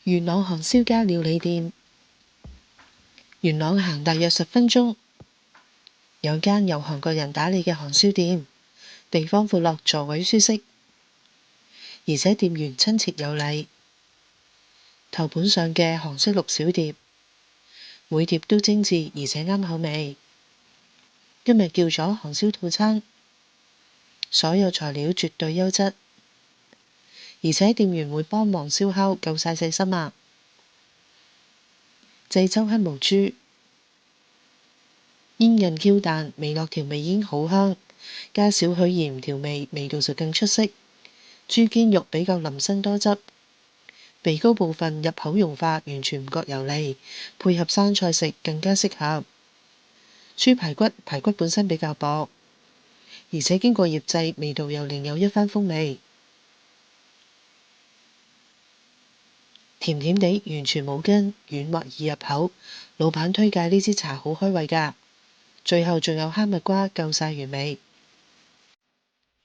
元朗韓燒家料理店。元朗行大約10分鐘，有間由韓國人打理嘅韓燒店，地方闊落，座位舒適，而且店員親切有禮。頭盤上嘅韓式綠小碟，每碟都精緻而且啱口味。今日叫咗韓燒套餐，所有材料絕對優質，而且店員會幫忙燒烤，夠晒細心啊！濟州黑毛豬，煙韌 Q 彈，微落調味已經好香，加少許鹽調味，味道就更出色。豬肩肉比較腍身多汁，鼻高部分入口溶化，完全唔覺油膩，配合生菜食更加適合。豬排骨本身比較薄，而且經過醃製，味道又另有一番風味。甜甜地，完全冇根，軟滑易入口。老闆推介呢支茶好開胃㗎。最後仲有哈密瓜，夠晒完美。